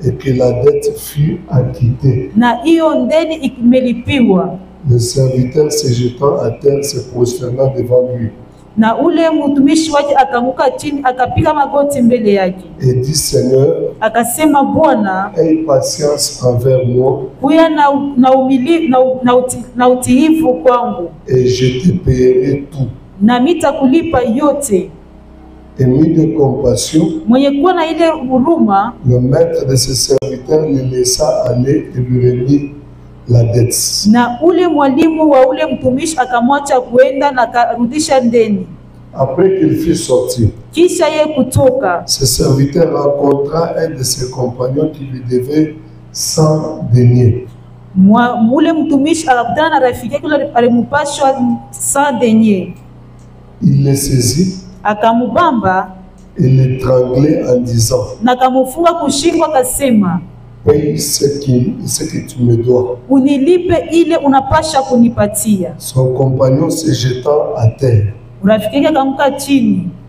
et que la dette fut acquittée. Le serviteur se jetant à terre, se prosternant devant lui. Et dit, Seigneur, aie patience envers moi, et je te payerai tout. Et mis de compassion, le maître de ses serviteurs le laissa aller et lui remit la dette. Après qu'il fut sorti, ce serviteur rencontra un de ses compagnons qui lui devait 100 deniers. Il le saisit et l'étranglait en disant, paye ce que tu me dois. Son compagnon se jetant à terre,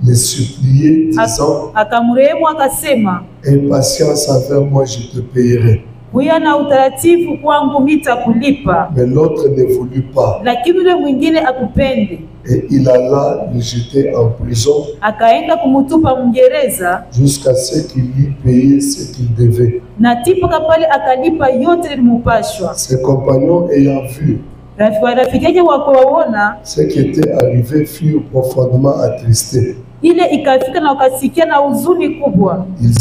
le suppliait disant, aie patience envers moi, je te payerai. Mais l'autre ne voulut pas. Et il alla le jeter en prison jusqu'à ce qu'il lui paye ce qu'il devait. Ses compagnons ayant vu ce qui était arrivé furent profondément attristés. Ils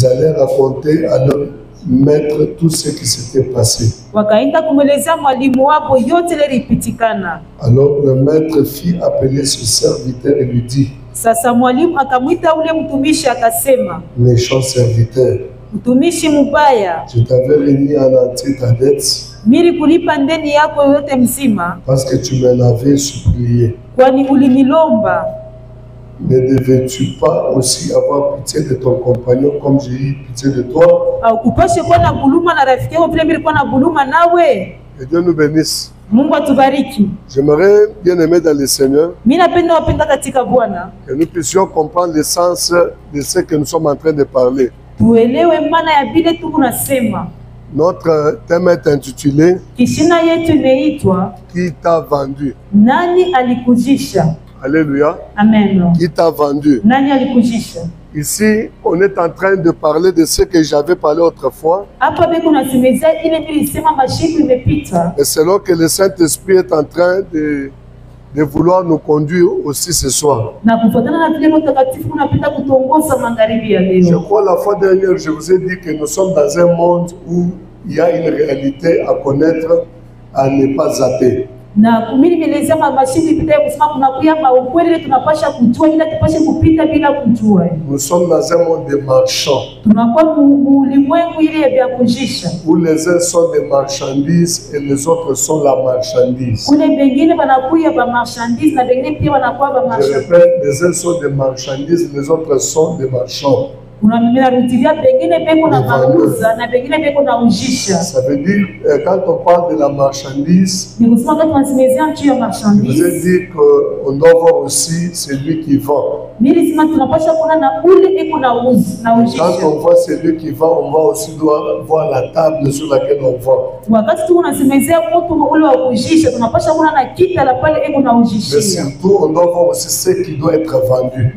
allaient raconter à leur maître tout ce qui s'était passé. Alors le maître fit appeler ce serviteur et lui dit, méchant serviteur, je t'avais remis en entier ta dette parce que tu m'en avais supplié. Ne devais-tu pas aussi avoir pitié de ton compagnon comme j'ai eu pitié de toi? Que Dieu nous bénisse. J'aimerais bien aimer dans le Seigneur que nous puissions comprendre l'essence de ce que nous sommes en train de parler. Notre thème est intitulé Qui t'a vendu? Alléluia. Amen. Qui t'a vendu? Ici, on est en train de parler de ce que j'avais parlé autrefois. Et selon que le Saint-Esprit est en train de vouloir nous conduire aussi ce soir. Je crois la fois dernière, je vous ai dit que nous sommes dans un monde où il y a une réalité à connaître, à ne pas zapper. Nous sommes dans un monde de marchands où les uns sont des marchandises et les autres sont la marchandise. Je répète, les uns sont des marchandises, les autres sont des marchands. Ça veut dire, quand on parle de la marchandise, je vous ai dit qu'on doit voir aussi celui qui vend. Quand on voit celui qui vend, on va aussi doit voir la table sur laquelle on vend. Mais surtout, on doit voir aussi ce qui doit être vendu.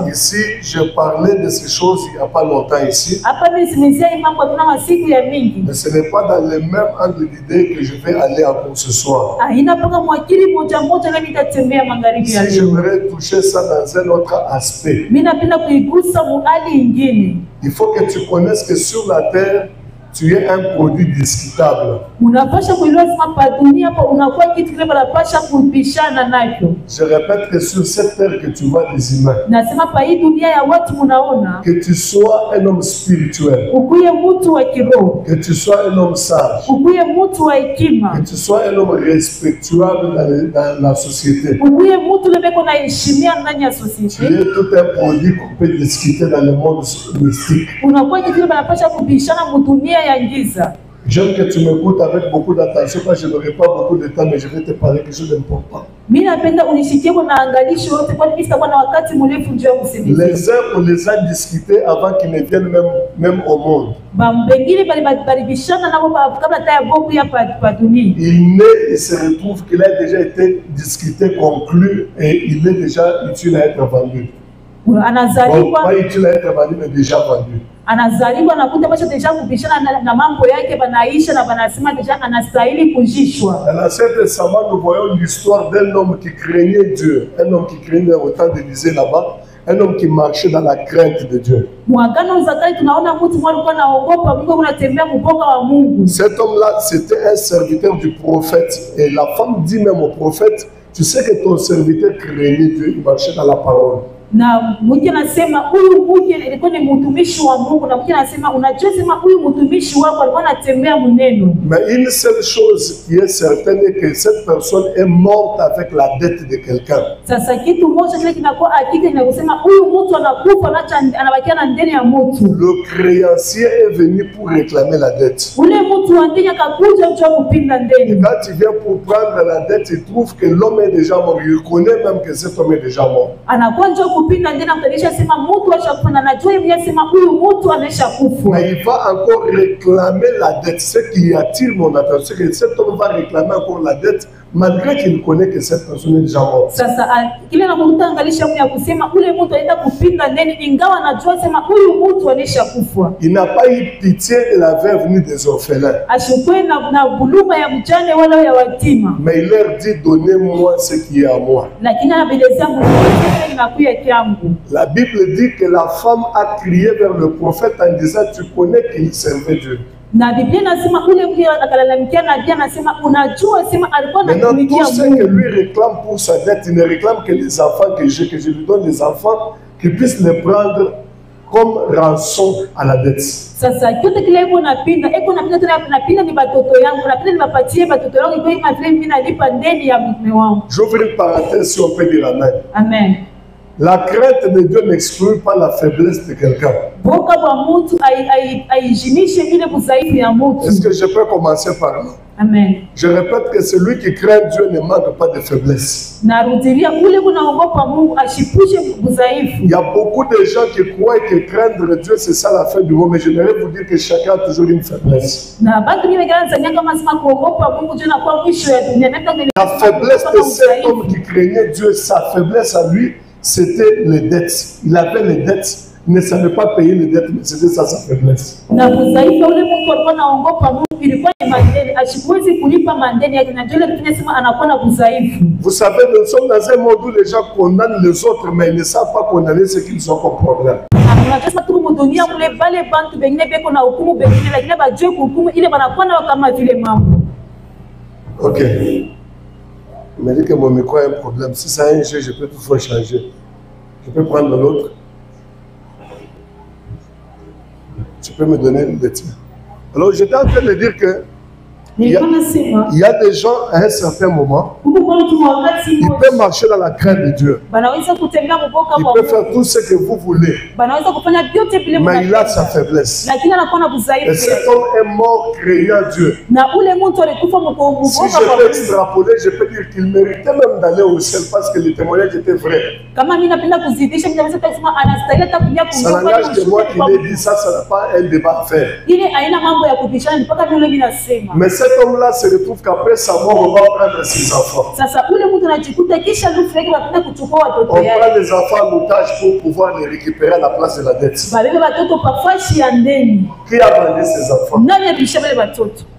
Ici, je parlais de ces choses il n'y a pas longtemps ici. Mais ce n'est pas dans le même angle d'idée que je vais aller encore ce soir. Si j'aimerais toucher ça dans un autre aspect, il faut que tu connaisses que sur la terre, tu es un produit discutable. Je répète que sur cette terre que tu vois des humains, que tu sois un homme spirituel, que tu sois un homme sage, que tu sois un homme respectuable dans la société, tu es tout un produit qu'on peut discuter dans le monde mystique. J'aime que tu m'écoutes avec beaucoup d'attention parce que je n'aurai pas beaucoup de temps, mais je vais te parler quelque chose d'important. Les uns, on les a discutés avant qu'ils ne viennent même au monde. Il naît et se retrouve qu'il a déjà été discuté, conclu et il est déjà utile à être vendu. Bon, pas utile à être vendu, mais déjà vendu. Anazaliwa nakuta bacho deja kubishana na mambo yake banaisha na banasema deja anastahili kujishwa. Dans l'Ancien Testament, nous voyons l'histoire d'un homme qui craignait Dieu, un homme qui craignait au temps d'Élisée là-bas, un homme qui marchait dans la crainte de Dieu. Cet homme-là, c'était un serviteur du prophète et la femme dit même au prophète, tu sais que ton serviteur craignait Dieu, il marchait dans la parole. Na mwingine anasema huyu mke alikuwa ni mtumishi wa Mungu, na mwingine anasema unajua sema huyu mtumishi wako alikuwa anatembea mneno. Mais une seule chose qui est certaine est que cette personne est morte avec la dette de quelqu'un. Sasa kitu moja kile kinakuwa hakika ni kusema huyu mtu anakufa na anabakia na ndani ya mtu. Le créancier est venu pour réclamer la dette. Ule mtu wa ndani akakuja mtu kupinda ndani. Quand il vient pour prendre la dette, il trouve que l'homme est déjà mort. Il connaît même que cet homme est déjà mort. Anakuwa mais il va encore réclamer la dette. Ce qui attire mon attention, c'est que cet homme va réclamer encore la dette malgré qu'il connaît que cette personne est déjà morte. Il n'a pas eu pitié de la veuve ni des orphelins. Mais il leur dit, donnez-moi ce qui est à moi. La Bible dit que la femme a crié vers le prophète en disant, tu connais qu'il servait Dieu. Maintenant, tout ce que lui réclame pour sa dette, il ne réclame que les enfants que je lui donne, les enfants, qu'ils puissent les prendre comme rançon à la dette. J'ouvre une parenthèse si on peut dire amen. Amen. La crainte de Dieu n'exclut pas la faiblesse de quelqu'un. Est-ce que je peux commencer par là? Amen. Je répète que celui qui craint Dieu ne manque pas de faiblesse. Il y a beaucoup de gens qui croient que craindre Dieu c'est ça la fin du monde, mais j'aimerais vous dire que chacun a toujours une faiblesse. La faiblesse de cet homme qui craignait Dieu, sa faiblesse à lui, c'était les dettes. Il avait les dettes. Il ne savait pas payer les dettes, mais c'était ça sa faiblesse. Vous savez, nous sommes dans un monde où les gens condamnent les autres, mais ils ne savent pas condamner ce qu'ils ont comme problème. Ok. Il m'a dit que mon micro a un problème. Si ça a un jeu, je peux toutefois changer. Je peux prendre l'autre. Tu peux me donner le tien. Alors, j'étais en train de dire que il y a des gens à un certain moment, ils peuvent marcher dans la crainte de Dieu. Ils peuvent faire tout ce que vous voulez. Mais il a sa faiblesse. Et cet homme est mort craignant Dieu. Si je peux extrapoler, je peux dire qu'il méritait même d'aller au ciel parce que le témoignage était vrai. Ça n'engage que moi qui l'ai dit, ça n'a pas un débat à faire. Mais cet homme-là se retrouve qu'après sa mort, on va prendre ses enfants. On prend les enfants en otage pour pouvoir les récupérer à la place de la dette. Qui a vendu ses enfants?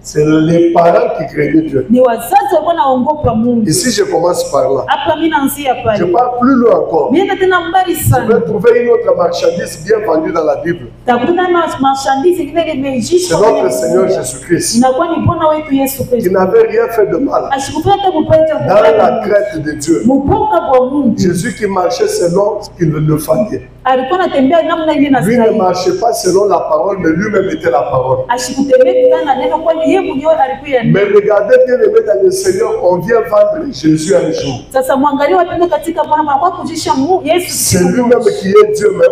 C'est les parents qui créent Dieu. Ici, je commence par là. Je pars plus loin encore. Je vais trouver une autre marchandise bien vendue dans la Bible. C'est notre Seigneur Jésus-Christ, qui n'avait rien fait de mal dans la crainte de Dieu. Jésus qui marchait selon ce qu'il le fallait. Lui ne marchait pas selon la parole, mais lui-même était la parole. Mais regardez bien aimé dans le Seigneur, on vient vendre Jésus un jour. C'est lui-même qui est Dieu même.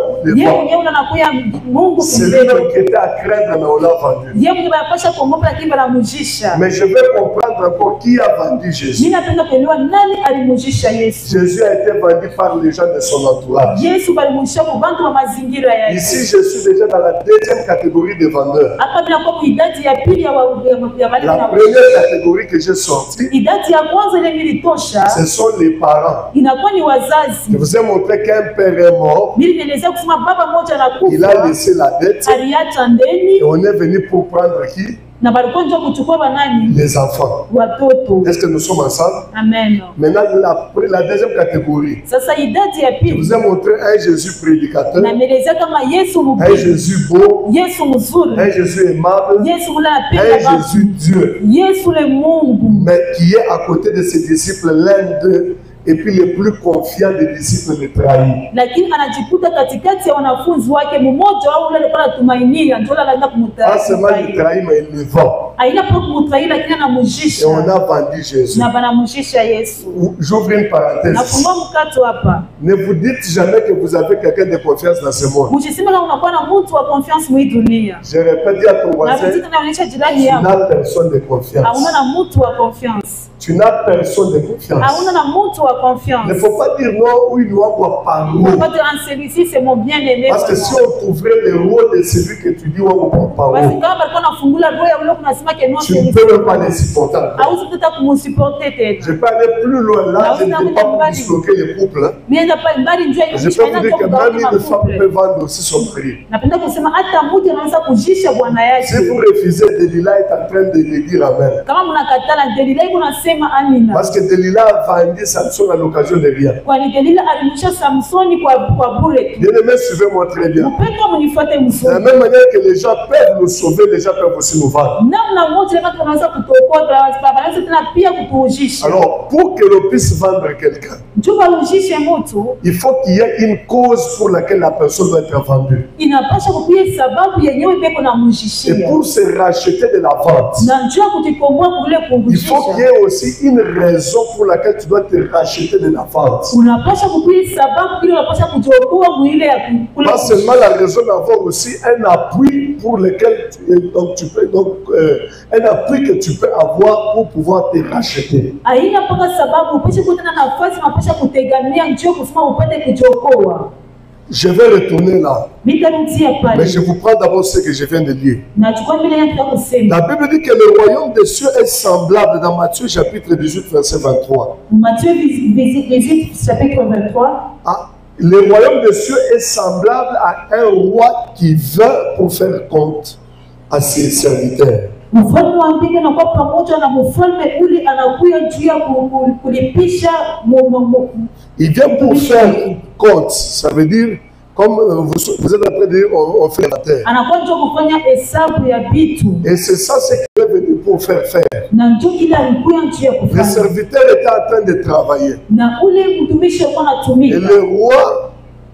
C'est lui-même qui était à craindre, mais on l'a vendu. Mais je veux comprendre encore qui a vendu Jésus. Jésus a été vendu par les gens de son entourage. Ici, je suis déjà dans la deuxième catégorie de vendeurs. La première catégorie que j'ai sortie, ce sont les parents. Je vous ai montré qu'un père est mort. Il a laissé la dette. Et on est venu pour prendre qui? Les enfants. Est-ce que nous sommes ensemble? Amen. Maintenant, la deuxième catégorie. Je vous ai montré un Jésus prédicateur, un Jésus beau, un Jésus aimable, un Jésus Dieu, mais qui est à côté de ses disciples l'un d'eux. Et puis les plus confiants des disciples le trahissent. Pas seulement il trahit, mais il le vend. Et on a vendu Jésus. J'ouvre une parenthèse. Ne vous dites jamais que vous avez quelqu'un de confiance dans ce monde. Je répète à ton voisin, tu n'as personne de confiance. Tu n'as personne de confiance. Il ne faut pas dire non, oui, nous avons pas rôle. Parce que si on trouverait le rôle de celui que tu dis, on ne prend pas rôle. Tu ne peux même pas les supporter. Je peux aller plus loin là, je ne peux pas pour disloquer les couples. Je peux vous dire que même une femme peut vendre aussi son prix. Si vous refusez, Delilah est en train de le dire amen. Parce que Delilah a vendu Samson à l'occasion de rien. Bien-aimés, suivez-moi très bien. De la même manière que les gens peuvent nous sauver, les gens peuvent aussi nous vendre. Alors, pour que l'on puisse vendre quelqu'un, il faut qu'il y ait une cause pour laquelle la personne doit être vendue. Et pour se racheter de la vente, il faut qu'il y ait aussi une raison pour laquelle tu dois te racheter de la vente. Pas seulement la raison d'avoir aussi un appui pour lequel un appui que tu peux avoir pour pouvoir te racheter. Je vais retourner là. Mais je vous prends d'abord ce que je viens de dire. La Bible dit que le royaume des cieux est semblable dans Matthieu chapitre 18 verset 23. Matthieu 18 chapitre 23. Le royaume des cieux est semblable à un roi qui vient pour faire compte à ses serviteurs. Il vient pour faire compte, ça veut dire, comme vous êtes en train de dire, on fait la terre. Et c'est ça ce qu'il est venu pour faire faire. Le serviteur était en train de travailler. Et le roi,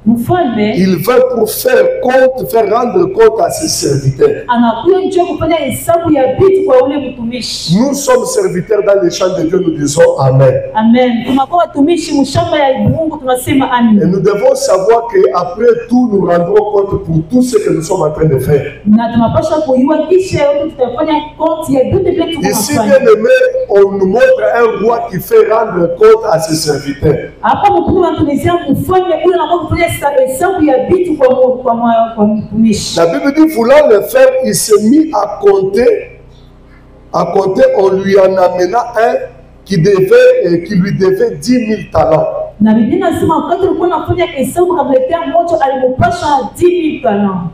il veut pour faire rendre compte à ses serviteurs. Nous sommes serviteurs dans les champs de Dieu, nous disons Amen. Et nous devons savoir qu'après tout, nous rendrons compte pour tout ce que nous sommes en train de faire. Ici, bien aimé, on nous montre un roi qui fait rendre compte à ses serviteurs. La Bible dit, voulant le faire, il s'est mis à compter, on lui en amena un qui lui devait 10 000 talents.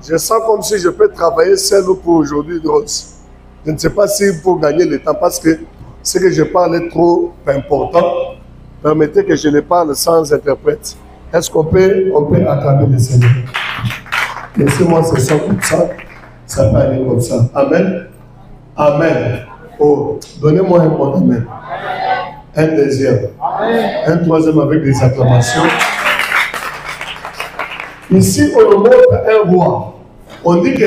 Je sens comme si je peux travailler seul pour aujourd'hui. Je ne sais pas si pour gagner le temps, parce que ce que je parle est trop important. Permettez que je le parle sans interprète. Est-ce qu'on peut acclamer le Seigneur? Laissez-moi ce son comme ça. Ça peut aller comme ça. Amen. Amen. Oh, donnez-moi un bon amen. Un deuxième. Un troisième avec des acclamations. Ici, on nous montre un roi. On dit que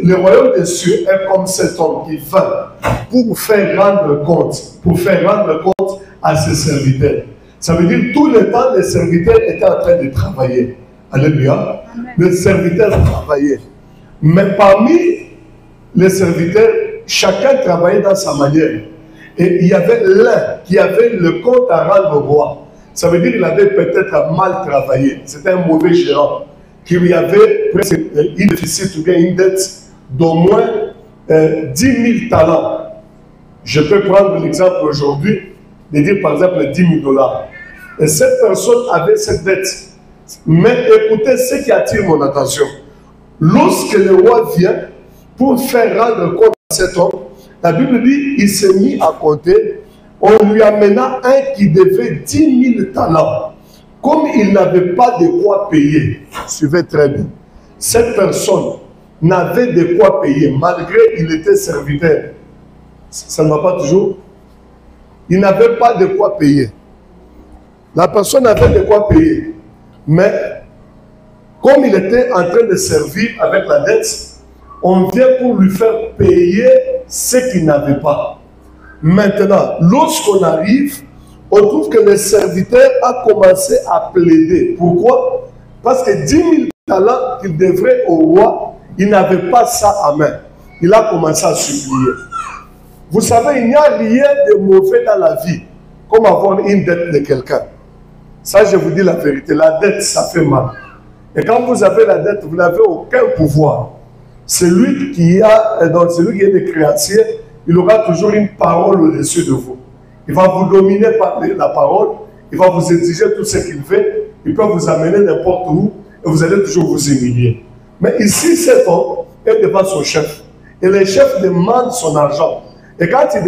le royaume des cieux est comme cet homme qui vint pour faire rendre compte à ses serviteurs. Ça veut dire tout le temps, les serviteurs étaient en train de travailler. Alléluia. Les serviteurs travaillaient. Mais parmi les serviteurs, chacun travaillait dans sa manière. Et il y avait l'un qui avait le compte à rendre au roi. Ça veut dire qu'il avait peut-être mal travaillé. C'était un mauvais gérant. Qu'il y avait presque un déficit ou bien une dette d'au moins 10 000 talents. Je peux prendre l'exemple aujourd'hui de dire par exemple 10 000 $. Et cette personne avait cette dette. Mais écoutez ce qui attire mon attention. Lorsque le roi vient pour faire rendre compte à cet homme, la Bible dit il s'est mis à compter. On lui amena un qui devait 10 000 talents. Comme il n'avait pas de quoi payer, suivez très bien, cette personne n'avait de quoi payer, malgré qu'il était serviteur. Ça ne va pas toujours. Il n'avait pas de quoi payer. La personne avait de quoi payer. Mais, comme il était en train de servir avec la dette, on vient pour lui faire payer ce qu'il n'avait pas. Maintenant, lorsqu'on arrive, on trouve que le serviteur a commencé à plaider. Pourquoi? Parce que 10 000 talents qu'il devrait au roi, il n'avait pas ça à main. Il a commencé à supplier. Vous savez, il n'y a rien de mauvais dans la vie comme avoir une dette de quelqu'un. Ça, je vous dis la vérité. La dette, ça fait mal. Et quand vous avez la dette, vous n'avez aucun pouvoir. Celui qui est le créancier, il aura toujours une parole au-dessus de vous. Il va vous dominer par la parole, il va vous exiger tout ce qu'il fait, il peut vous amener n'importe où et vous allez toujours vous humilier. Mais ici, cet homme est devant son chef. Et le chef demande son argent. Et quand il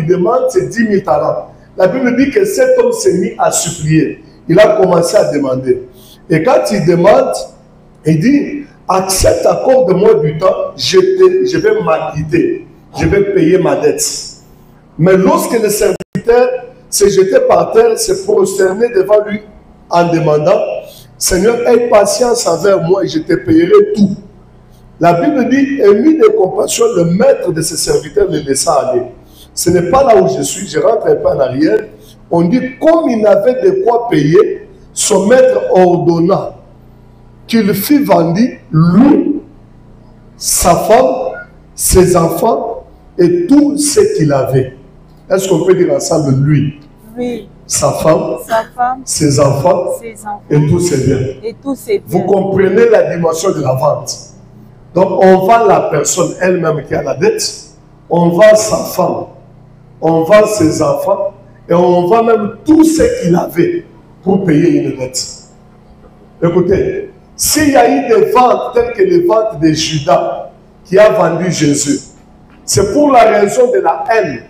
demande ses 10 000 talents. La Bible dit que cet homme s'est mis à supplier. Il a commencé à demander. Et quand il demande, il dit, accepte, accorde-moi du temps, je vais m'acquitter. Je vais payer ma dette. Mais lorsque le serviteur s'est jeté par terre, s'est prosterné devant lui en demandant, Seigneur, aie patience envers moi et je te payerai tout. La Bible dit, ému de compassion, le maître de ses serviteurs le laissa aller. Ce n'est pas là où je suis, je rentre un peu en arrière. On dit, comme il n'avait de quoi payer, son maître ordonna qu'il fît vendre lui, sa femme, ses enfants et tout ce qu'il avait. Est-ce qu'on peut dire ensemble lui? Oui. Sa femme, ses enfants et tous ses biens. Vous comprenez la dimension de la vente. Donc on vend la personne elle-même qui a la dette, on vend sa femme, on vend ses enfants et on vend même tout ce qu'il avait pour payer une dette. Écoutez, s'il y a eu des ventes telles que les ventes de Judas qui a vendu Jésus, c'est pour la raison de la haine,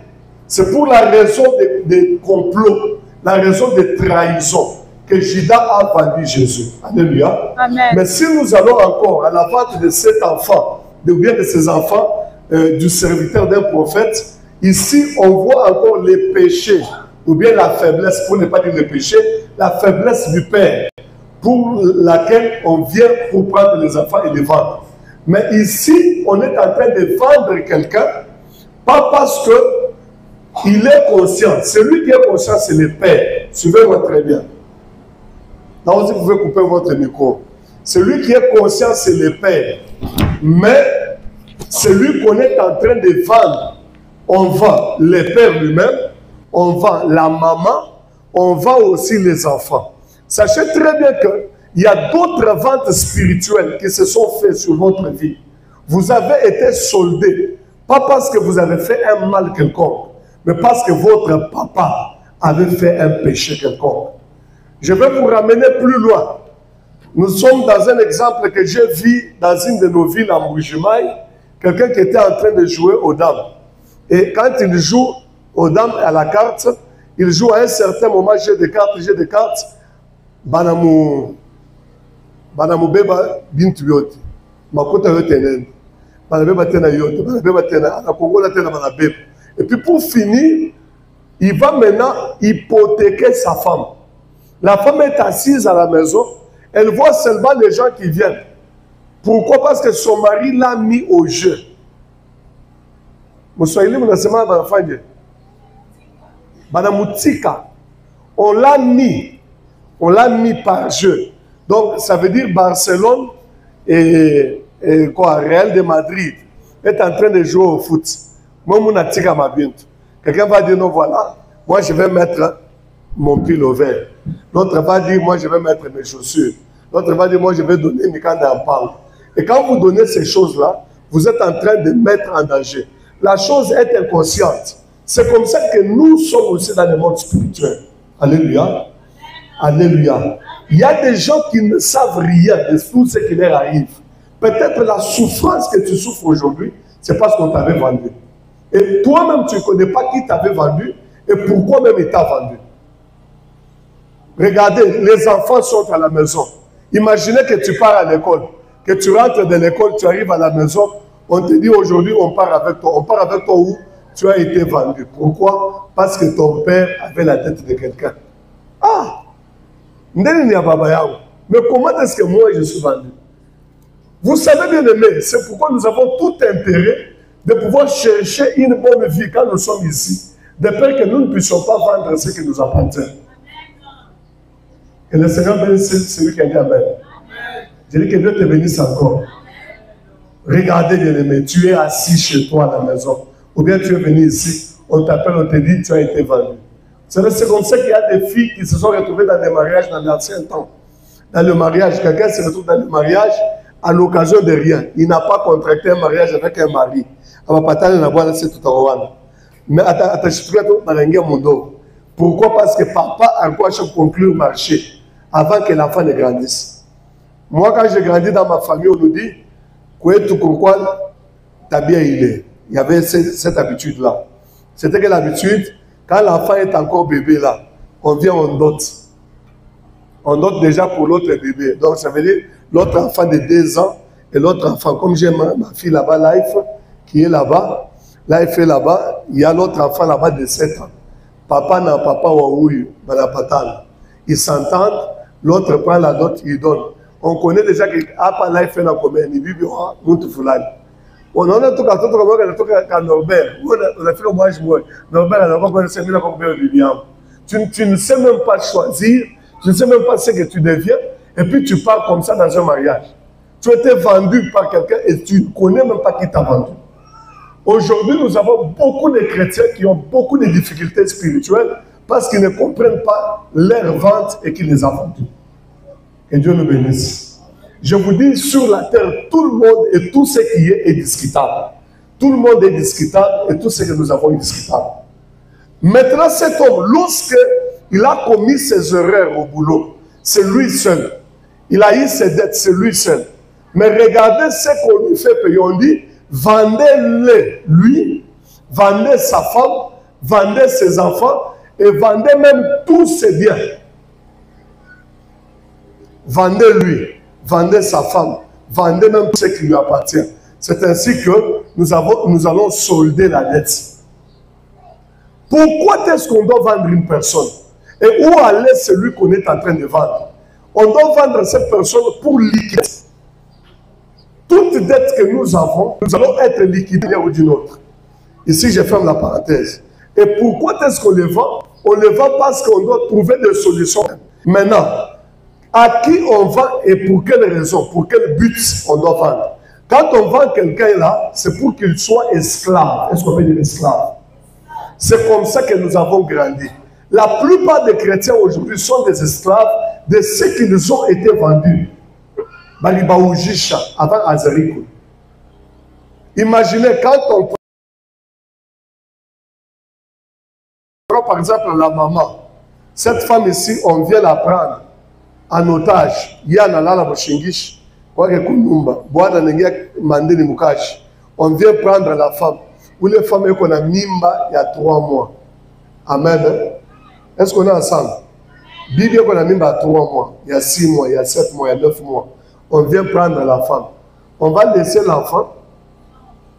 c'est pour la raison des complots, la raison des trahisons que Judas a vendu Jésus. Alléluia. Amen. Mais si nous allons encore à la vente de cet enfant, ou bien de ces enfants, du serviteur d'un prophète, ici on voit encore les péchés, ou bien la faiblesse, pour ne pas dire le péché, la faiblesse du Père, pour laquelle on vient pour prendre les enfants et les vendre. Mais ici, on est en train de vendre quelqu'un, pas parce qu'il est conscient. Celui qui est conscient, c'est le Père. Suivez-moi très bien. Là aussi, vous pouvez couper votre micro. Celui qui est conscient, c'est le Père. Mais celui qu'on est en train de vendre, on vend le Père lui-même, on vend la maman, on vend aussi les enfants. Sachez très bien qu'il y a d'autres ventes spirituelles qui se sont faites sur votre vie. Vous avez été soldé, pas parce que vous avez fait un mal quelconque, mais parce que votre papa avait fait un péché quelconque. Je vais vous ramener plus loin. Nous sommes dans un exemple que j'ai vu dans une de nos villes en Bujimaï, quelqu'un qui était en train de jouer aux dames. Et quand il joue aux dames à la carte, il joue à un certain moment, j'ai des cartes, Banamu beba bintu yote makota yote nene banabeba tena yote banabeba tena anakongola tena banabeba. Et puis pour finir, il va maintenant hypothéquer sa femme. La femme est assise à la maison, elle voit seulement les gens qui viennent. Pourquoi? Parce que son mari l'a mis au jeu. On l'a mis par jeu. Donc, ça veut dire Barcelone et Real de Madrid est en train de jouer au foot. Moi, quelqu'un va dire, non, voilà, moi, je vais mettre mon pull au vert. L'autre va dire, moi, je vais mettre mes chaussures. L'autre va dire, moi, je vais donner mes cannes en parle. Et quand vous donnez ces choses-là, vous êtes en train de mettre en danger. La chose est inconsciente. C'est comme ça que nous sommes aussi dans le monde spirituel. Alléluia. Alléluia. Il y a des gens qui ne savent rien de tout ce qui leur arrive. Peut-être la souffrance que tu souffres aujourd'hui, c'est parce qu'on t'avait vendu. Et toi-même, tu ne connais pas qui t'avait vendu et pourquoi même il t'a vendu. Regardez, les enfants sont à la maison. Imaginez que tu pars à l'école, que tu rentres de l'école, tu arrives à la maison, on te dit aujourd'hui, on part avec toi. On part avec toi où tu as été vendu. Pourquoi? Parce que ton père avait la tête de quelqu'un. Ah! Mais comment est-ce que moi je suis vendu? Vous savez bien aimé, c'est pourquoi nous avons tout intérêt de pouvoir chercher une bonne vie quand nous sommes ici, de peur que nous ne puissions pas vendre ce qui nous appartient. Que le Seigneur bénisse celui qui a dit Amen. Je dis que Dieu te bénisse encore. Regardez bien aimé, tu es assis chez toi à la maison, ou bien tu es venu ici, on t'appelle, on te dit tu as été vendu. C'est comme ça qu'il y a des filles qui se sont retrouvées dans des mariages dans l'ancien temps. Dans le mariage, quelqu'un se retrouve dans le mariage à l'occasion de rien. Il n'a pas contracté un mariage avec un mari. Mais pourquoi? Parce que papa a quoi conclure le marché avant que l'enfant ne grandisse. Moi, quand j'ai grandi dans ma famille, on nous dit pourquoi t'as bien il y avait cette habitude-là. C'était que l'habitude, quand l'enfant est encore bébé là, on vient on dote. On dote déjà pour l'autre bébé. Donc ça veut dire l'autre enfant de 2 ans et l'autre enfant. Comme j'ai ma fille là-bas, Life, qui est là-bas. Life est là-bas. Il y a l'autre enfant là-bas de 7 ans. Papa n'a papa ouaouille, malapatane. Ils s'entendent, l'autre prend la dot, il donne. On connaît déjà que Apa Life est dans combien? Il vit bien, Moutou Foulani. On a tout cas Norbert. On a fait le moi. Norbert, on a pas connu combien de Vivian. Tu ne sais même pas choisir, tu ne sais même pas ce que tu deviens, et puis tu pars comme ça dans un mariage. Tu as été vendu par quelqu'un et tu ne connais même pas qui t'a vendu. Aujourd'hui, nous avons beaucoup de chrétiens qui ont beaucoup de difficultés spirituelles parce qu'ils ne comprennent pas leur vente et qui les a vendus. Que Dieu nous bénisse. Je vous dis, sur la terre, tout le monde et tout ce qui est discutable. Tout le monde est discutable et tout ce que nous avons est discutable. Maintenant, cet homme, lorsqu'il a commis ses erreurs au boulot, c'est lui seul. Il a eu ses dettes, c'est lui seul. Mais regardez ce qu'on lui fait payer. On dit, vendez-le, lui, vendez sa femme, vendez ses enfants et vendez même tous ses biens. Vendez-lui, vendez sa femme, vendez même ce qui lui appartient. C'est ainsi que nous allons solder la dette. Pourquoi est-ce qu'on doit vendre une personne? Et où aller celui qu'on est en train de vendre? On doit vendre cette personne pour liquider. Toute dette que nous avons, nous allons être liquidés ou d'une autre. Ici, je ferme la parenthèse. Et pourquoi est-ce qu'on les vend? On les vend parce qu'on doit trouver des solutions. Maintenant, à qui on vend et pour quelle raison, pour quel but on doit vendre? Quand on vend quelqu'un là, c'est pour qu'il soit esclave. Est-ce qu'on peut dire esclave? C'est comme ça que nous avons grandi. La plupart des chrétiens aujourd'hui sont des esclaves de ce qu'ils ont été vendus. Balibaoujisha, avant Azarikou. Imaginez quand on prend par exemple la maman. Cette femme ici, on vient la prendre en otage. Yana lala boshingish. On vient prendre la femme. Ou les femmes qu'on a mimba il y a 3 mois. Amen. Est-ce qu'on est ensemble? Bible qu'on a mimba à 3 mois. Il y a 6 mois, il y a 7 mois, il y a 9 mois. On vient prendre la femme. On va laisser l'enfant.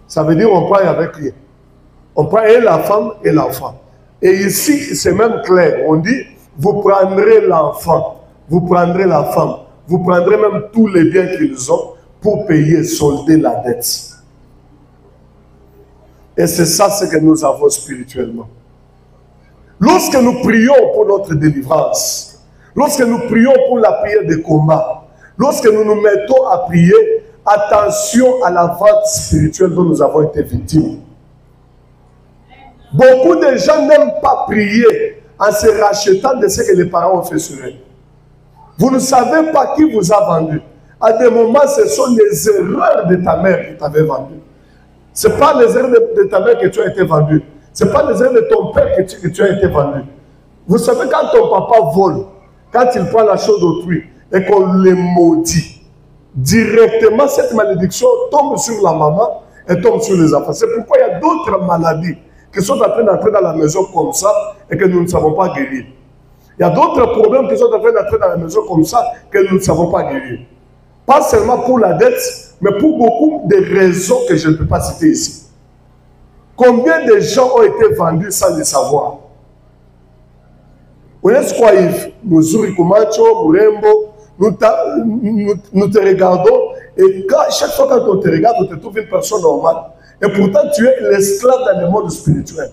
Ça veut dire on prend avec lui. On prend et la femme et l'enfant. Et ici, c'est même clair. On dit, vous prendrez l'enfant, vous prendrez la femme, vous prendrez même tous les biens qu'ils ont pour payer, solder la dette. Et c'est ça ce que nous avons spirituellement. Lorsque nous prions pour notre délivrance, lorsque nous prions pour la prière de combat, lorsque nous nous mettons à prier, attention à la vente spirituelle dont nous avons été victimes. Beaucoup de gens n'aiment pas prier en se rachetant de ce que les parents ont fait sur eux. Vous ne savez pas qui vous a vendu. À des moments, ce sont les erreurs de ta mère qui t'avaient vendu. Ce n'est pas les erreurs de ta mère que tu as été vendu. Ce n'est pas les erreurs de ton père que tu as été vendu. Vous savez, quand ton papa vole, quand il prend la chose d'autrui et qu'on le maudit, directement cette malédiction tombe sur la maman et tombe sur les enfants. C'est pourquoi il y a d'autres maladies qui sont en train d'entrer dans la maison comme ça et que nous ne savons pas guérir. Il y a d'autres problèmes qui sont en train d'entrer dans la maison comme ça que nous ne savons pas guérir. Pas seulement pour la dette, mais pour beaucoup de raisons que je ne peux pas citer ici. Combien de gens ont été vendus sans le savoir? Nous te regardons et chaque fois quand on te regarde, on te trouve une personne normale. Et pourtant, tu es l'esclave dans le monde spirituel.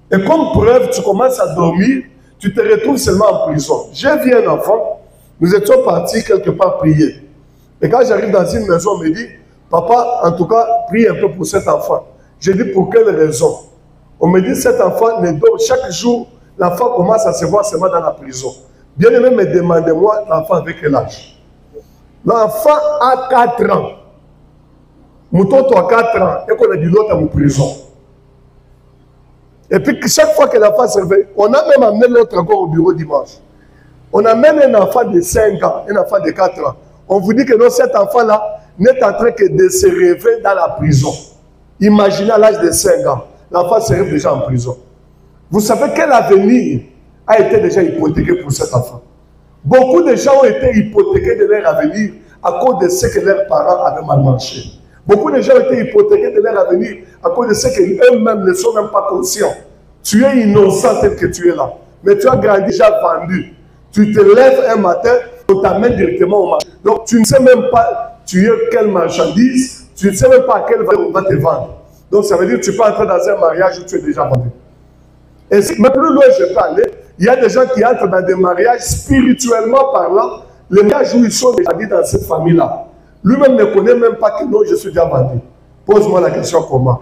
Et comme preuve, tu commences à dormir, tu te retrouves seulement en prison. J'ai vu un enfant, nous étions partis quelque part prier. Et quand j'arrive dans une maison, on me dit, papa, en tout cas, prie un peu pour cet enfant. Je dis, pour quelle raison? On me dit, cet enfant ne dort. Chaque jour, l'enfant commence à se voir seulement dans la prison. Bien aimé, me demandez-moi, l'enfant avec quel âge? L'enfant a 4 ans. Moutoto a 4 ans et qu'on a dit l'autre à mon prison. Et puis chaque fois que l'enfant se réveille, on a même amené l'autre encore au bureau dimanche. On amène un enfant de 5 ans, un enfant de 4 ans. On vous dit que non, cet enfant-là n'est en train que de se réveiller dans la prison. Imaginez à l'âge de 5 ans, l'enfant serait déjà en prison. Vous savez quel avenir a été déjà hypothéqué pour cet enfant? Beaucoup de gens ont été hypothéqués de leur avenir à cause de ce que leurs parents avaient mal marché. Beaucoup de gens ont été hypothéqués de leur avenir à cause de ce qu'eux-mêmes ne sont même pas conscients. Tu es innocent tel que tu es là. Mais tu as grandi déjà vendu. Tu te lèves un matin, on t'amène directement au marché. Donc tu ne sais même pas tu es quelle marchandise, tu ne sais même pas à quelle valeur on va te vendre. Donc ça veut dire que tu peux entrer dans un mariage où tu es déjà vendu. Et mais plus loin je peux aller, il y a des gens qui entrent dans des mariages spirituellement parlant, les mariages où ils sont déjà dit dans cette famille-là. Lui-même ne connaît même pas que non, je suis déjà vendu. Pose-moi la question comment?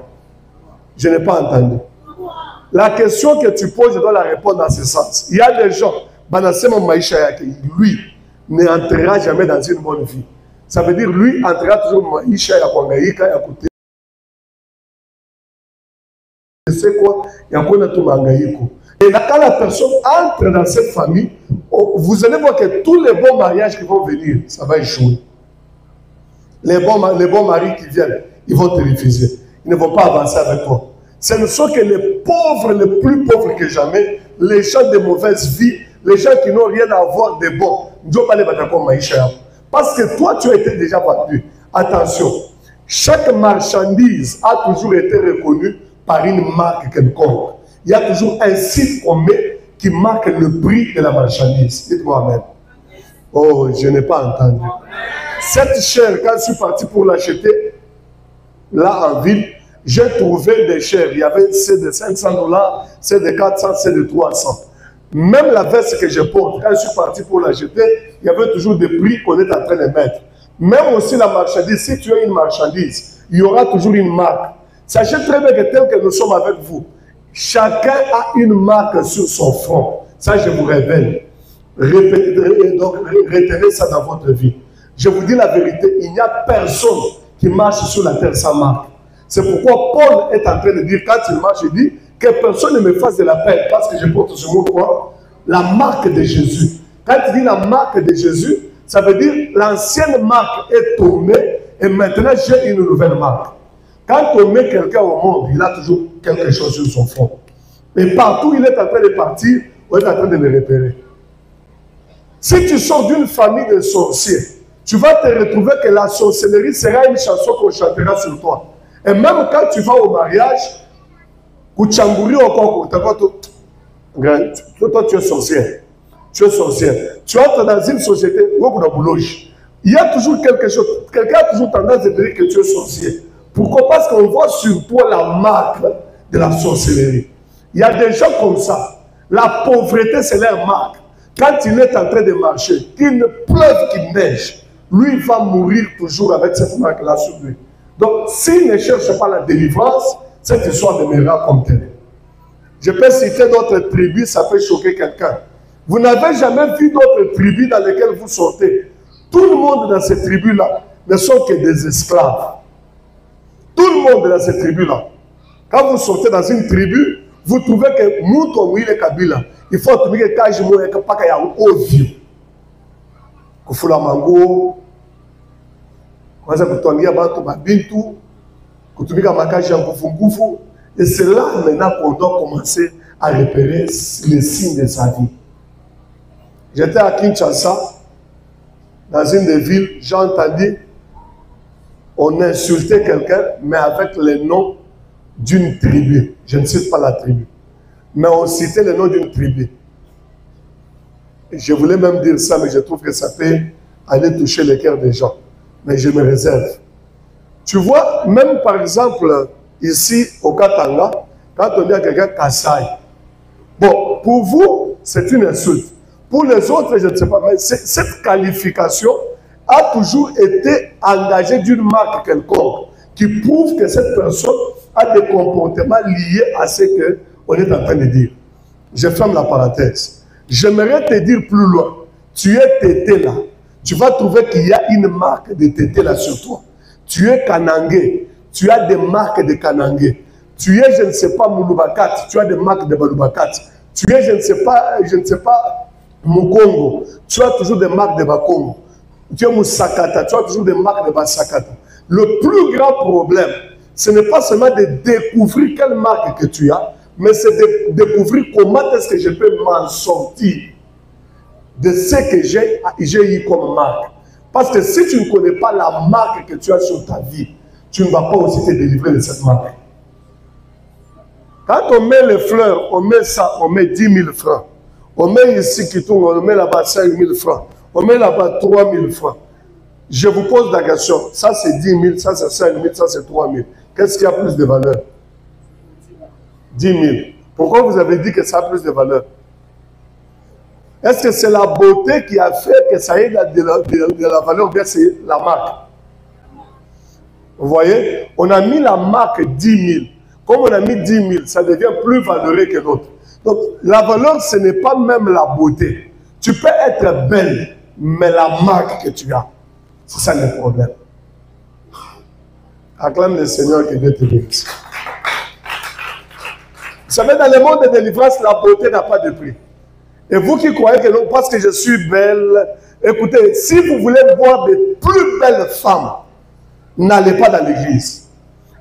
Je n'ai pas entendu. La question que tu poses, je dois la répondre dans ce sens. Il y a des gens, lui, n'entrera jamais dans une bonne vie. Ça veut dire, lui, entrera toujours Maïcha à côté. C'est quoi? Et quand la personne entre dans cette famille, vous allez voir que tous les bons mariages qui vont venir, ça va échouer. Les bons maris qui viennent, ils vont te refuser. Ils ne vont pas avancer avec toi. Ce ne sont que les pauvres, les plus pauvres que jamais, les gens de mauvaise vie, les gens qui n'ont rien à voir de bon. Parce que toi, tu as été déjà vendu. Attention, chaque marchandise a toujours été reconnue par une marque quelconque. Il y a toujours un site qu'on met qui marque le prix de la marchandise. Dites-moi amen. Oh, je n'ai pas entendu. Cette chair, quand je suis parti pour l'acheter, là en ville, j'ai trouvé des chairs. Il y avait ceux de $500, ceux de 400, ceux de 300. Même la veste que je porte, quand je suis parti pour l'acheter, il y avait toujours des prix qu'on est en train de mettre. Même aussi la marchandise, si tu as une marchandise, il y aura toujours une marque. Sachez très bien que tel que nous sommes avec vous, chacun a une marque sur son front. Ça, je vous révèle. Donc, retenez ça dans votre vie. Je vous dis la vérité, il n'y a personne qui marche sur la terre sans marque. C'est pourquoi Paul est en train de dire, quand il marche, il dit que personne ne me fasse de la peine parce que je porte sur moi quoi? La marque de Jésus. Quand il dit la marque de Jésus, ça veut dire l'ancienne marque est tombée et maintenant j'ai une nouvelle marque. Quand on met quelqu'un au monde, il a toujours quelque chose sur son front. Et partout où il est en train de partir, on est en train de le repérer. Si tu sors d'une famille de sorciers, tu vas te retrouver que la sorcellerie sera une chanson qu'on chantera sur toi. Et même quand tu vas au mariage, toi tu es sorcière. Tu es sorcière. Tu entres dans une société, Il y a toujours quelque chose. Quelqu'un a toujours tendance à dire que tu es sorcier. Pourquoi? Parce qu'on voit sur toi la marque de la sorcellerie. Il y a des gens comme ça. La pauvreté, c'est leur marque. Quand il est en train de marcher, qu'il ne pleuve, qu'il neige, lui, il va mourir toujours avec cette marque-là sur lui. Donc, s'il ne cherche pas la délivrance, cette histoire demeurera comme telle. Je peux citer d'autres tribus, ça peut choquer quelqu'un. Vous n'avez jamais vu d'autres tribus dans lesquelles vous sortez. Tout le monde dans ces tribus-là ne sont que des esclaves. Tout le monde dans ces tribus-là. Quand vous sortez dans une tribu, vous trouvez que nous, comme il est Kabila, il faut trouver que quand je me dis qu'il y a un haut vieux. Kufula mango, kwanza kutuangia bantu babintu, kutumika makaji ya ngufu. Et c'est là maintenant qu'on doit commencer à repérer les signes de sa vie. J'étais à Kinshasa, dans une des villes, j'ai entendu, on insultait quelqu'un, mais avec le nom d'une tribu. Je ne cite pas la tribu. Mais on citait le nom d'une tribu. Je voulais même dire ça, mais je trouve que ça peut aller toucher le cœur des gens. Mais je me réserve. Tu vois, même par exemple, ici au Katanga, quand on dit à quelqu'un Kassai, bon, pour vous, c'est une insulte. Pour les autres, je ne sais pas, mais cette qualification a toujours été engagée d'une marque quelconque qui prouve que cette personne a des comportements liés à ce qu'on est en train de dire. Je ferme la parenthèse. J'aimerais te dire plus loin. Tu es tété là. Tu vas trouver qu'il y a une marque de tété là sur toi. Tu es kanangé. Tu as des marques de kanangé. Tu es, je ne sais pas, Mouloubakat. Tu as des marques de Baloubakat. Tu es, je ne sais pas, Mukongo. Tu as toujours des marques de Bakongo. Tu es Moussakata. Tu as toujours des marques de Bassakata. Le plus grand problème, ce n'est pas seulement de découvrir quelle marque que tu as, mais c'est de découvrir comment est-ce que je peux m'en sortir de ce que j'ai eu comme marque. Parce que si tu ne connais pas la marque que tu as sur ta vie, tu ne vas pas aussi te délivrer de cette marque. Quand on met les fleurs, on met ça, on met 10 000 francs. On met ici qui tourne, on met là-bas 5 000 francs. On met là-bas 3 000 francs. Je vous pose la question, ça c'est 10 000, ça c'est 5 000, ça c'est 3 000. Qu'est-ce qui a plus de valeur? 10 000. Pourquoi vous avez dit que ça a plus de valeur? Est-ce que c'est la beauté qui a fait que ça ait de la valeur ou bien c'est la marque? Vous voyez? On a mis la marque 10 000. Comme on a mis 10 000, ça devient plus valeureux que l'autre. Donc la valeur, ce n'est pas même la beauté. Tu peux être belle, mais la marque que tu as, c'est ça le problème. Acclame le Seigneur qui Dieu te bénisse. Vous savez, dans le monde de délivrance, la beauté n'a pas de prix. Et vous qui croyez que non, parce que je suis belle, écoutez, si vous voulez voir de plus belles femmes, n'allez pas dans l'église.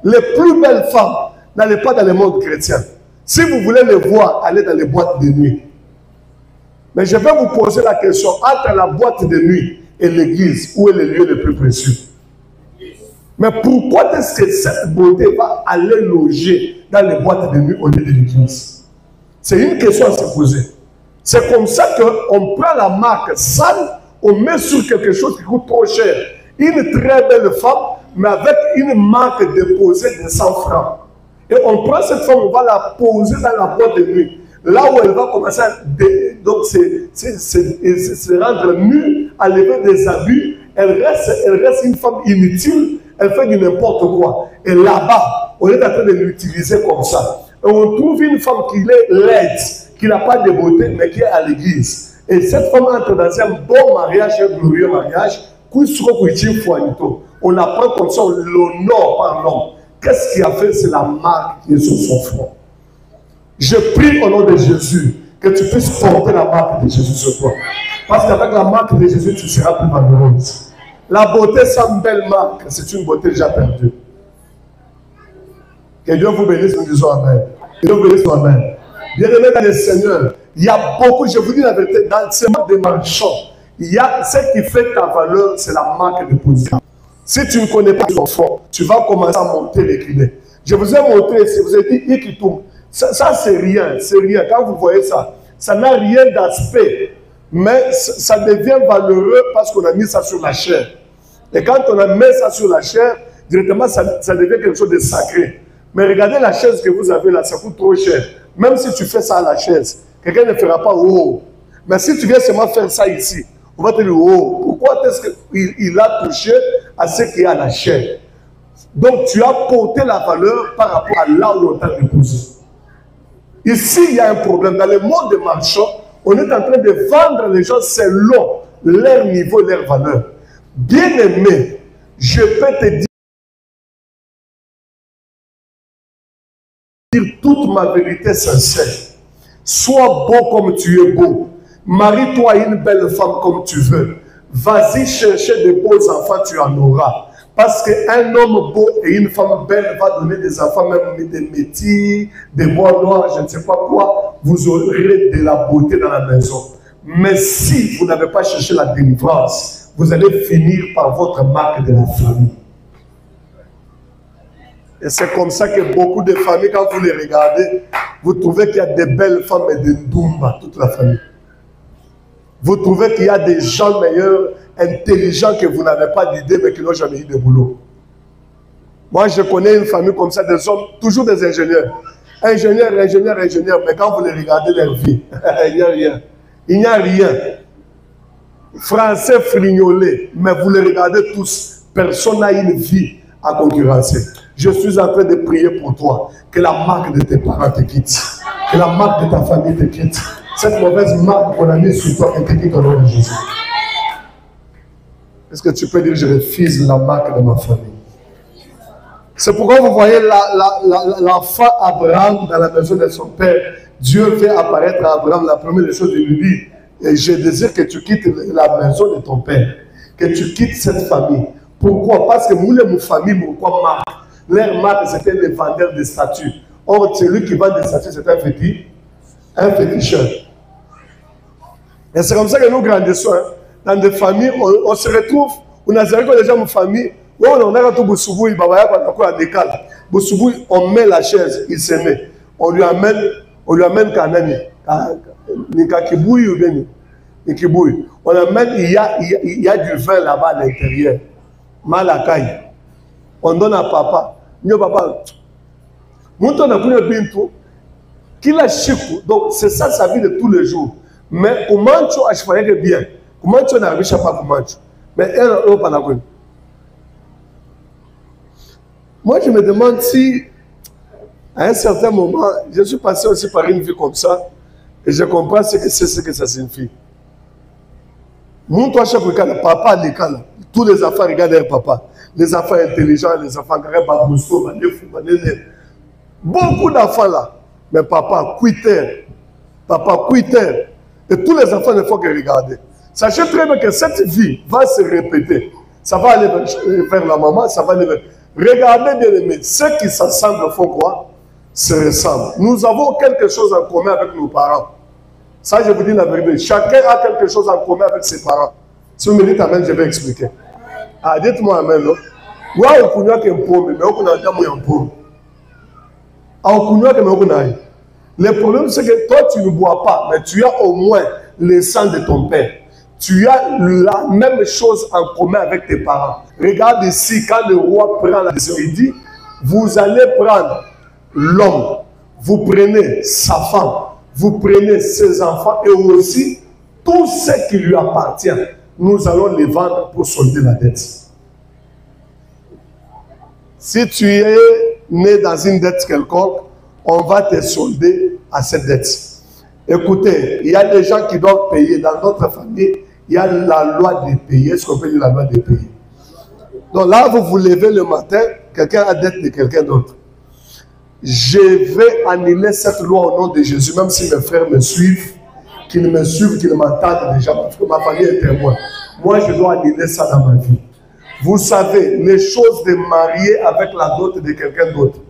Les plus belles femmes, n'allez pas dans le monde chrétien. Si vous voulez les voir, allez dans les boîtes de nuit. Mais je vais vous poser la question, entre la boîte de nuit et l'église, où est le lieu le plus précieux? Mais pourquoi est-ce que cette beauté va aller loger dans les boîtes de nuit au lieu de l'église? C'est une question à se poser. C'est comme ça qu'on prend la marque sale, on met sur quelque chose qui coûte trop cher. Une très belle femme, mais avec une marque déposée de 100 francs. Et on prend cette femme, on va la poser dans la boîte de nuit. Là où elle va commencer à se rendre nue, à lever des abus. Elle reste une femme inutile, elle fait du n'importe quoi. Et là-bas, on est en train de l'utiliser comme ça. Et on trouve une femme qui est laide, qui n'a pas de beauté, mais qui est à l'église. Et cette femme entre dans un bon mariage, un glorieux mariage, on apprend comme ça l'honneur par l'homme. Qu'est-ce qu'il a fait? C'est la marque qui est sur son front. Je prie au nom de Jésus que tu puisses porter la marque de Jésus sur toi. Parce qu'avec la marque de Jésus, tu seras plus malheureuse. La beauté sans belle marque, c'est une beauté déjà perdue. Que Dieu vous bénisse, nous disons Amen. Que Dieu vous bénisse, Amen. Bien-aimés dans le Seigneur, il y a beaucoup, je vous dis la vérité, dans ce monde des marchands, il y a ce qui fait ta valeur, c'est la marque de position. Si tu ne connais pas ton fond, tu vas commencer à monter les clés. Je vous ai montré, si vous avez dit Ikitum, ça c'est rien, c'est rien. Quand vous voyez ça, ça n'a rien d'aspect. Mais ça devient valeureux parce qu'on a mis ça sur la chair. Et quand on a mis ça sur la chair, directement, ça devient quelque chose de sacré. Mais regardez la chaise que vous avez là, ça coûte trop cher. Même si tu fais ça à la chaise, quelqu'un ne fera pas oh. Mais si tu viens seulement faire ça ici, on va te dire oh. Pourquoi est-ce qu'il a touché à ce qui est à la chair? Donc tu as porté la valeur par rapport à là où on t'a déposé. Ici, il y a un problème. Dans le monde des marchands, on est en train de vendre les gens selon leur niveau, leur valeur. Bien-aimé, je peux te dire toute ma vérité sincère. Sois beau comme tu es beau. Marie-toi une belle femme comme tu veux. Vas-y chercher de beaux enfants, tu en auras. Parce qu'un homme beau et une femme belle va donner des enfants, même des métis, des bois noirs, je ne sais pas quoi. Vous aurez de la beauté dans la maison. Mais si vous n'avez pas cherché la délivrance, vous allez finir par votre marque de la famille. Et c'est comme ça que beaucoup de familles, quand vous les regardez, vous trouvez qu'il y a des belles femmes et des Ndumba, toute la famille. Vous trouvez qu'il y a des gens meilleurs, intelligents, que vous n'avez pas d'idée, mais qui n'ont jamais eu de boulot. Moi, je connais une famille comme ça, des hommes, toujours des ingénieurs. Ingénieurs, mais quand vous les regardez leur vie, il n'y a rien. Il n'y a rien. Français frignolés, mais vous les regardez tous. Personne n'a une vie à concurrencer. Je suis en train de prier pour toi. Que la marque de tes parents te quitte. Que la marque de ta famille te quitte. Cette mauvaise marque qu'on a mise sur toi, elle te quitte au nom de Jésus. Est-ce que tu peux dire, je refuse la marque de ma famille? C'est pourquoi vous voyez l'enfant Abraham dans la maison de son père. Dieu fait apparaître à Abraham la première des choses, il lui dit, et je désire que tu quittes la maison de ton père, que tu quittes cette famille. Pourquoi? Parce que mon famille, pourquoi marque? Leur marque, c'était les vendeurs de statues. Or, celui qui vend des statues, c'est un féticheur. Et c'est comme ça que nous grandissons. Hein. Dans des familles, on se retrouve, on a déjà une famille, on a tout Boussoubou, on met la chaise, il se met. On lui amène Kanani, Nikakibouy ou bien Nikibouy. On amène, il y a du vin là-bas à l'intérieur. Malakai. On donne à papa. Papa. Monton a pris un bintou. Qu'il a chikou. Donc c'est ça sa vie de tous les jours. Mais comment tu as choisi bien? Comment tu n'arrives pas comment tu? Mais elle n'a pas la bonne. Moi je me demande si à un certain moment, je suis passé aussi par une vie comme ça et je comprends ce que ça signifie. Mon toi chaque week-end, papa à l'école, tous les enfants regardent leur papa. Les enfants intelligents, les enfants qui ont beaucoup d'enfants là. Mais papa, quitter. Et tous les enfants ne font que regarder. Sachez très bien que cette vie va se répéter. Ça va aller vers la maman, ça va aller vers... Regardez bien aimés, ceux qui s'assemblent font quoi? Se ressemblent. Nous avons quelque chose en commun avec nos parents. Ça, je vous dis la vérité. Chacun a quelque chose en commun avec ses parents. Si vous me dites amen, je vais expliquer. Ah, dites-moi amen, non? Le problème, c'est que toi, tu ne bois pas, mais tu as au moins le sang de ton père. Tu as la même chose en commun avec tes parents. Regarde ici, quand le roi prend la décision, il dit, vous allez prendre l'homme, vous prenez sa femme, vous prenez ses enfants et aussi tout ce qui lui appartient. Nous allons les vendre pour solder la dette. Si tu es né dans une dette quelconque, on va te solder à cette dette. Écoutez, il y a des gens qui doivent payer. Dans notre famille, il y a la loi de payer. Est-ce qu'on peut dire la loi de payer? Donc là, vous vous levez le matin, quelqu'un a dette de quelqu'un d'autre. Je vais annuler cette loi au nom de Jésus, même si mes frères me suivent, qu'ils me suivent, qu'ils m'entendent déjà, parce que ma famille est témoin. Moi, je dois annuler ça dans ma vie. Vous savez, les choses de marier avec la dot de quelqu'un d'autre,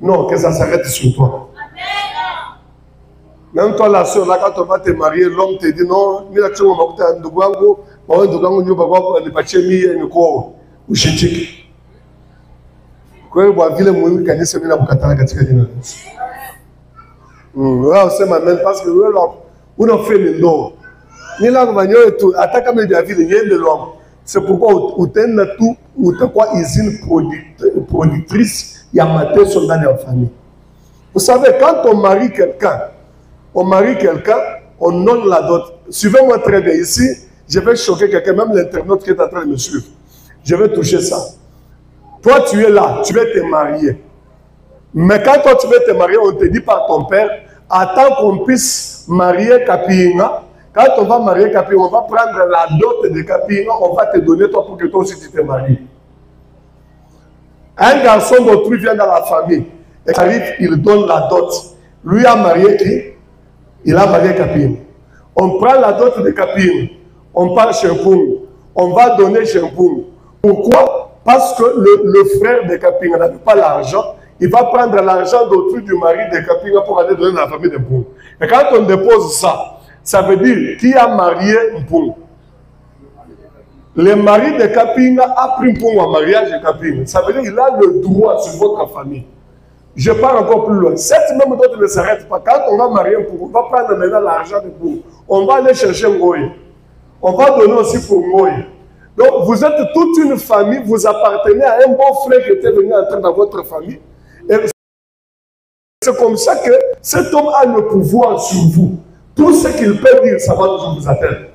non, que ça s'arrête sur toi. Même toi, la soeur, là, quand on va te marier, l'homme te dit non, ni la tu vas m'écouter un dougango, un dougango, nous va ne pas chémi et nous quoi, ou chichik. Quoi, il va vivre mon ami, quand il se met à Bukatara, quand il dit non. Là, on se m'amène parce que là, on a fait le nom. C'est pourquoi vous avez tout, vous avez quoi usine productrice, il y a matin sur dans la famille. Vous savez, quand on marie quelqu'un, on donne la dot. Suivez-moi très bien ici, je vais choquer quelqu'un, même l'internaute qui est en train de me suivre. Je vais toucher ça. Toi, tu es là, tu veux te marier. Mais quand toi, tu veux te marier, on te dit par ton père, attends qu'on puisse marier Kapinga. Quand on va marier Kapinga, on va prendre la dot de Kapinga, on va te donner toi pour que toi aussi tu te maries. Un garçon d'autrui vient dans la famille. Et arrive, il donne la dot. Lui a marié qui? Il a marié Kapinga. On prend la dot de Kapinga. On part chez Mpung. On va donner chez Mpung. Pourquoi? Parce que le frère de Kapinga n'avait pas l'argent. Il va prendre l'argent d'autrui du mari de Kapinga pour aller donner à la famille de Mpung. Et quand on dépose ça, ça veut dire qui a marié Mpung. Le mari de Kapinga a pris Mpung en mariage de Kapinga. Ça veut dire qu'il a le droit sur votre famille. Je pars encore plus loin. Cette même dot ne s'arrête pas. Quand on va marier Mpung, on va prendre maintenant l'argent de Mpung. On va aller chercher Ngoye. On va donner aussi pour Ngoye. Donc vous êtes toute une famille, vous appartenez à un bon frère qui était venu entrer dans votre famille. Et c'est comme ça que cet homme a le pouvoir sur vous. Tout ce qu'il peut dire, ça va toujours vous atteindre.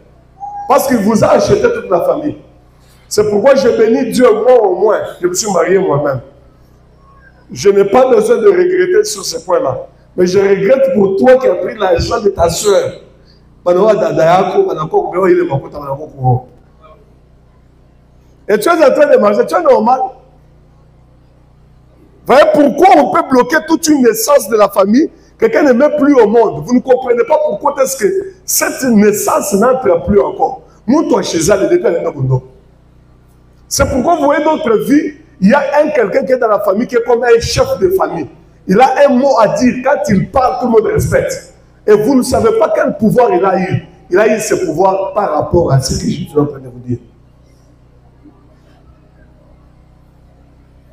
Parce qu'il vous a acheté toute la famille. C'est pourquoi je bénis Dieu, moi au moins, je me suis marié moi-même. Je n'ai pas besoin de regretter sur ce point-là. Mais je regrette pour toi qui as pris l'argent de ta soeur. Et tu es en train de manger, tu es normal. Voyez pourquoi on peut bloquer toute une naissance de la famille, quelqu'un ne met plus au monde. Vous ne comprenez pas pourquoi est-ce que cette naissance n'entre plus encore. C'est pourquoi vous voyez notre vie, il y a quelqu'un qui est dans la famille qui est comme un chef de famille. Il a un mot à dire, quand il parle, tout le monde respecte. Et vous ne savez pas quel pouvoir il a eu. Il a eu ce pouvoir par rapport à ce que je suis en train de vous dire.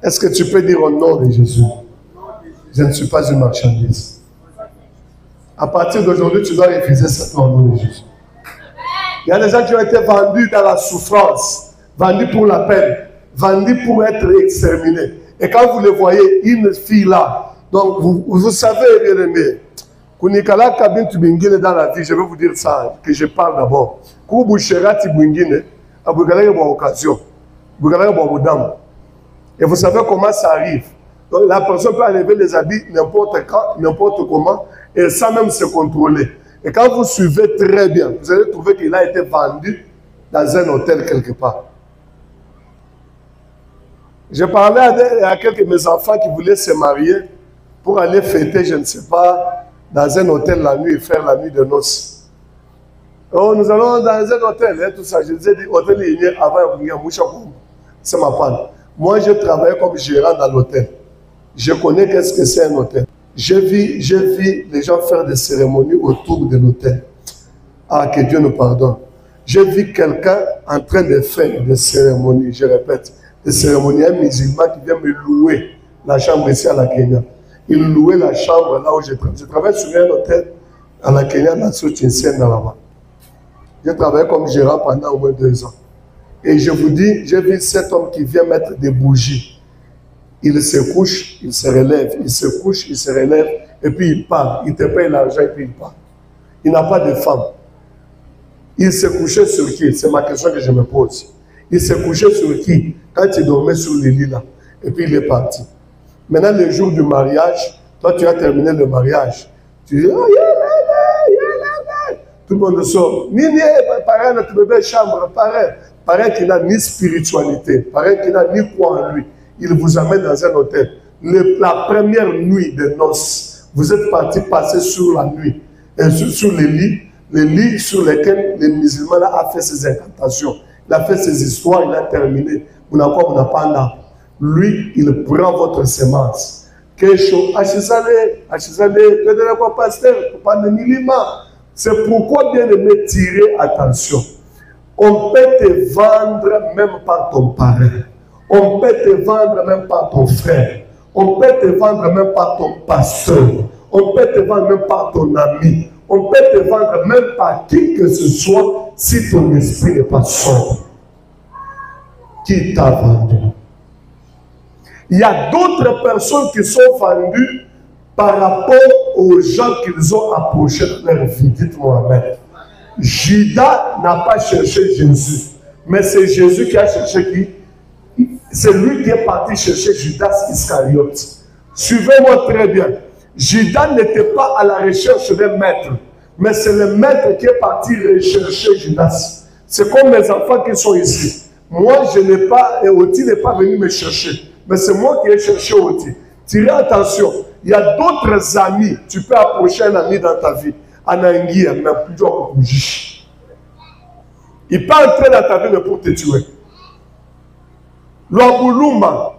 Est-ce que tu peux dire au nom de Jésus? Je ne suis pas une marchandise. À partir d'aujourd'hui, tu dois refuser ça au nom de Jésus. Il y a des gens qui ont été vendus dans la souffrance, vendus pour la peine, vendus pour être exterminés. Et quand vous le voyez, une fille là, donc vous savez, bien aimé, Kunikala Kabin Tubingine dans la vie, je vais vous dire ça, que je parle d'abord. Kubushera Tibingine, Abugala Yabo occasion, Bugala Yabo Dam. Et vous savez comment ça arrive. Donc, la personne peut enlever les habits n'importe quand, n'importe comment, et sans même se contrôler. Et quand vous suivez très bien, vous allez trouver qu'il a été vendu dans un hôtel quelque part. J'ai parlé à quelques de mes enfants qui voulaient se marier pour aller fêter, je ne sais pas, dans un hôtel la nuit et faire la nuit de noces. Oh, nous allons dans un hôtel, et tout ça. Je disais, hôtel il y a avant, c'est ma panne. Moi, je travaille comme gérant dans l'hôtel. Je connais qu'est-ce que c'est un hôtel. J'ai vu les gens faire des cérémonies autour de l'hôtel. Ah, que Dieu nous pardonne. J'ai vu quelqu'un en train de faire des cérémonies, je répète, des cérémonies, un musulman qui vient me louer la chambre ici à la Kenya. Il louait la chambre là où je travaille. Je travaille sur un hôtel à la Kenya, dans Soutiensienne, là-bas. J'ai travaillé comme gérant pendant au moins 2 ans. Et je vous dis, j'ai vu cet homme qui vient mettre des bougies. Il se couche, il se relève, il se couche, il se relève, et puis il part. Il te paye l'argent et puis il part. Il n'a pas de femme. Il se couchait sur qui? C'est ma question que je me pose. Il se couchait sur qui? Quand il dormait sur le lit là. Et puis il est parti. Maintenant, le jour du mariage, toi tu as terminé le mariage. Tu dis, oh, tout le monde sort. Nini, pareil, notre bébé chambre, pareil. Pareil qu'il n'a ni spiritualité, pareil qu'il n'a ni quoi en lui. Il vous amène dans un hôtel. La première nuit de noces, vous êtes parti passer sur la nuit, et sur les lits sur lesquels les musulmans ont fait ses incantations. Il a fait ses histoires, il a terminé. Vous n'avez pas là. Lui, il prend votre semence. C'est pourquoi, bien aimé, tirez attention. On peut te vendre même par ton parrain. On peut te vendre même par ton frère. On peut te vendre même par ton pasteur. On peut te vendre même par ton ami. On peut te vendre même par qui que ce soit si ton esprit n'est pas sobre. Qui t'a vendu? Il y a d'autres personnes qui sont vendues par rapport aux gens qu'ils ont approchés de leur vie. Dites-moi amen. Judas n'a pas cherché Jésus, mais c'est Jésus qui a cherché qui? C'est lui qui est parti chercher Judas Iscariote. Suivez-moi très bien. Judas n'était pas à la recherche d'un maître, mais c'est le maître qui est parti rechercher Judas. C'est comme mes enfants qui sont ici. Moi, je n'ai pas, et Oti n'est pas venu me chercher, mais c'est moi qui ai cherché Oti. Tirez attention, il y a d'autres amis. Tu peux approcher un ami dans ta vie. Anangi, mais plutôt bougie. Il peut entrer dans ta vie mais pour te tuer. L'Ambuluma,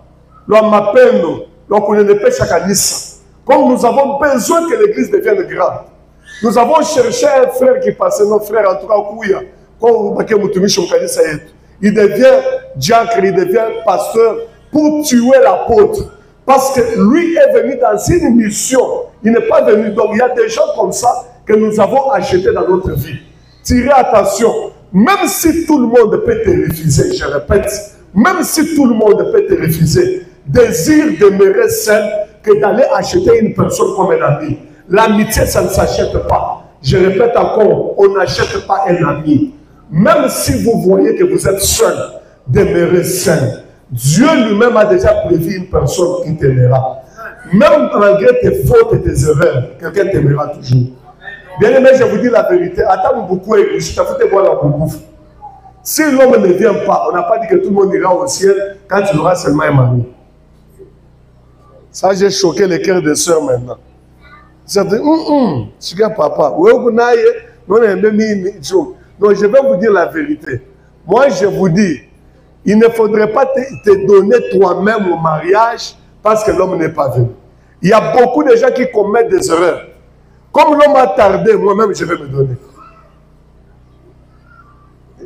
l'Amapeno, l'Okunenepe Chakanissa. Comme nous avons besoin que l'église devienne grande. Nous avons cherché un frère qui passait, nos frères en tout cas, Kouya. Il devient diacre, il devient pasteur pour tuer l'apôtre. Parce que lui est venu dans une mission. Il n'est pas venu. Donc il y a des gens comme ça que nous avons achetés dans notre vie. Tirez attention. Même si tout le monde peut te refuser, je répète, même si tout le monde peut te refuser, désire demeurer seul que d'aller acheter une personne comme un ami. L'amitié, ça ne s'achète pas. Je répète encore, on n'achète pas un ami. Même si vous voyez que vous êtes seul, demeurez seul. Dieu lui-même a déjà prévu une personne qui t'aimera. Même malgré tes fautes et tes erreurs, quelqu'un t'aimera toujours. Bien aimé, je vous dis la vérité. Attends beaucoup et je t'avoue te voir la beaucoup. Si l'homme ne vient pas, on n'a pas dit que tout le monde ira au ciel quand tu auras seulement un mari. Ça, j'ai choqué les cœurs des sœurs maintenant. Ça dit, tu gars papa. Non, je vais vous dire la vérité. Moi, je vous dis, il ne faudrait pas te donner toi-même au mariage parce que l'homme n'est pas venu. Il y a beaucoup de gens qui commettent des erreurs. Comme l'homme a tardé, moi-même, je vais me donner.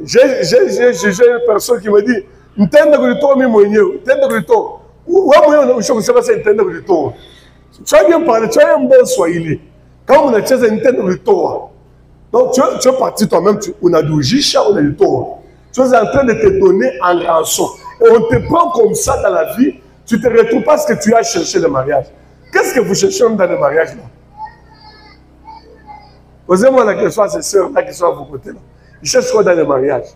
J'ai une personne qui me dit, tu as bien parlé, tu as un bon swahili. Quand on a dit donc tu es parti toi-même, on a du jisha, on a du tort. Tu es en train de te donner en rançon. Et on te prend comme ça dans la vie, tu ne te retrouves pas parce que tu as cherché le mariage. Qu'est-ce que vous cherchez dans le mariage là? Posez-moi la question à ces sœurs là qui sont à vos côtés là. Ils cherchent quoi dans le mariage?